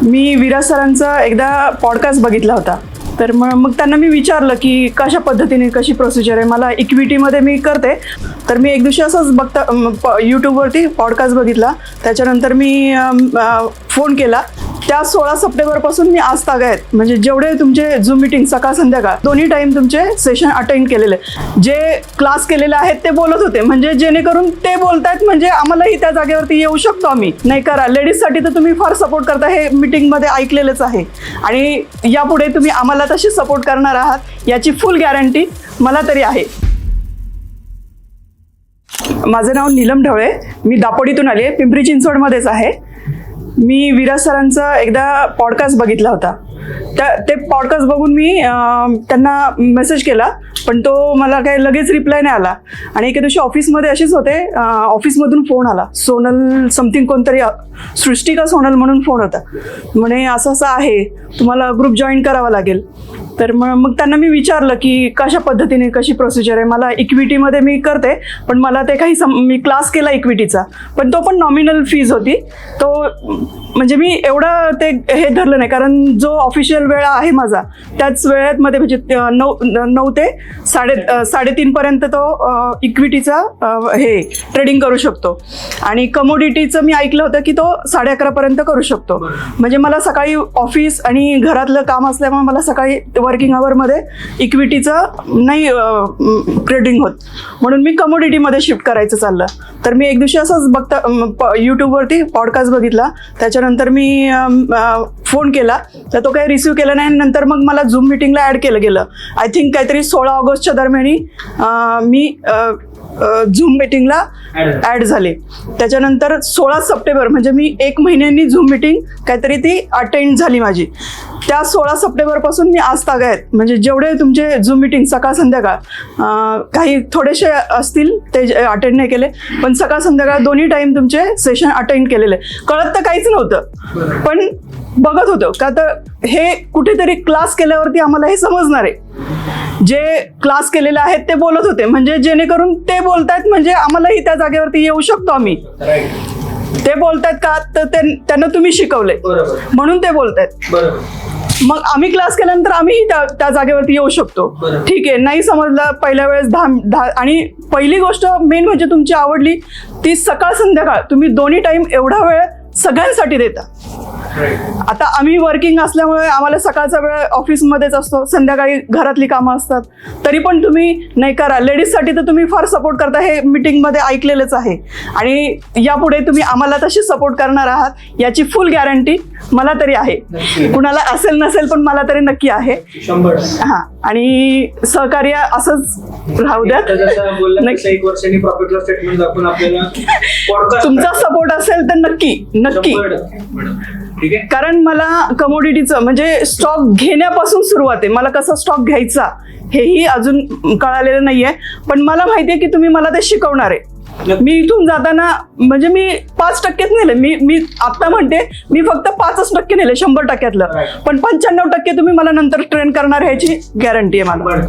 मी विराज सरांचा एकदा पॉडकास्ट बघितला होता. तर मग त्यांना मी विचारलं की कशा पद्धतीने कशी प्रोसिजर आहे, मला इक्विटीमध्ये मी करते. तर मी एक दिवशी असंच बघता यूट्यूबवरती पॉडकास्ट बघितला. त्याच्यानंतर मी फोन केला. त्या 16 सप्टेंबरपासून मी आज तागायत, म्हणजे जेवढे तुमचे झूम मीटिंग सकाळ संध्याकाळ दोन्ही टाईम तुमचे सेशन अटेंड केलेले, जे क्लास केलेले आहेत ते बोलत होते. म्हणजे जेणेकरून ते बोलतायत म्हणजे आम्हालाही त्या जागेवरती येऊ शकतो आम्ही. नाही करा, लेडीजसाठी तर तुम्ही फार सपोर्ट करता, हे मीटिंगमध्ये ऐकलेलंच आहे. आणि यापुढे तुम्ही आम्हाला तशी सपोर्ट करणार आहात याची फुल गॅरंटी मला तरी आहे. माझं नाव नीलम ढवळे, मी दापोडीतून आले, पिंपरी चिंचवडमध्येच आहे. मी विराज सरांचा एकदा पॉडकास्ट बघितला होता. ते पॉडकास्ट बघून मी त्यांना मेसेज केला, पण तो मला काही लगेच रिप्लाय नाही आला. आणि एके दिवशी ऑफिसमध्ये असेच होते, ऑफिसमधून फोन आला. सोनल समथिंग कोणतरी, सृष्टी का सोनल म्हणून फोन होता. म्हणे असं असं आहे, तुम्हाला ग्रुप जॉईन करावा लागेल. तर मग त्यांना मी विचारलं की कशा पद्धतीने कशी प्रोसिजर आहे, मला इक्विटीमध्ये मी करते. पण मला ते काही मी क्लास केला इक्विटीचा, पण तो पण नॉमिनल फीज होती. तो म्हणजे मी एवढं ते हे धरलं नाही, कारण जो ऑफिशियल वेळ आहे माझा त्याच वेळेमध्ये, म्हणजे 9 ते 3:30पर्यंत तो इक्विटीचा हे ट्रेडिंग करू शकतो. आणि कमोडिटीचं मी ऐकलं होतं की तो 11:30पर्यंत करू शकतो. म्हणजे मला सकाळी ऑफिस आणि घरातलं काम असल्यामुळे मला सकाळी वर्किंग आवरमध्ये इक्विटीचं नाही ट्रेडिंग होत, म्हणून मी कमोडिटीमध्ये शिफ्ट करायचं चाललं. तर मी एक दिवशी असंच बघता यूट्यूबवरती पॉडकास्ट बघितला. त्याच्यानंतर मी फोन केला, तर तो काही रिसिव्ह केला नाही. नंतर मग मला झूम मीटिंगला ॲड केलं गेलं. आय थिंक काहीतरी 16 ऑगस्टच्या दरम्यानी मी झूम मीटिंगला ॲड झाले. त्याच्यानंतर 16 सप्टेंबर म्हणजे मी 1 महिन्यांनी झूम मीटिंग काहीतरी ती अटेंड झाली माझी. त्या 16 सप्टेंबरपासून मी आज तागायत, म्हणजे जेवढे तुमचे झूम मीटिंग सकाळ संध्याकाळ, काही थोडेसे असतील ते अटेंड नाही केले, पण सकाळ संध्याकाळ दोन्ही टाईम तुमचे सेशन अटेंड केलेले. कळत तर काहीच नव्हतं, पण बघत होतं का तर हे कुठेतरी क्लास केल्यावरती आम्हाला हे समजणार आहे. जे क्लास केलेले आहेत ते बोलत होते, म्हणजे जेणेकरून ते बोलतायत म्हणजे आम्हालाही त्या जागेवरती येऊ शकतो आम्ही. ते बोलतायत का तर त्यांना तुम्ही शिकवलंय म्हणून ते बोलतायत. मग आम्ही क्लास केल्यानंतर आम्ही त्या जागेवरती येऊ शकतो. ठीक आहे, नाही समजलं पहिल्या वेळेस 10 आणि पहिली गोष्ट मेन म्हणजे तुमची आवडली ती सकाळ संध्याकाळ तुम्ही दोन्ही टाइम एवढा वेळ सगळ्यांसाठी देता. आता आम्ही वर्किंग असल्यामुळे आम्हाला सकाळचा वेळ ऑफिसमध्येच असतो, संध्याकाळी घरातली कामं असतात. तरी पण तुम्ही नाही करा, लेडीजसाठी तर तुम्ही फार सपोर्ट करता, हे मीटिंगमध्ये ऐकलेलंच आहे. आणि यापुढे तुम्ही आम्हाला तशी सपोर्ट करणार आहात याची फुल गॅरंटी मला तरी आहे. कुणाला असेल नसेल पण मला तरी नक्की आहे. 100%. हां, आणि सहकार्य असंच राहू द्या. तुमचा सपोर्ट असेल तर नक्की नक्की, कारण मला कमोडिटीचं म्हणजे स्टॉक घेण्यापासून सुरुवात आहे. मला कसा स्टॉक घ्यायचा हेही अजून कळालेलं नाहीये, पण मला माहितीये की तुम्ही मला ते शिकवणार आहे. मी इथून जाताना म्हणजे मी 5% नेले, मी आता म्हणते मी फक्त 5% नेले 100%, पण 95% तुम्ही मला नंतर ट्रेन करणार ह्याची गॅरंटी आहे मला.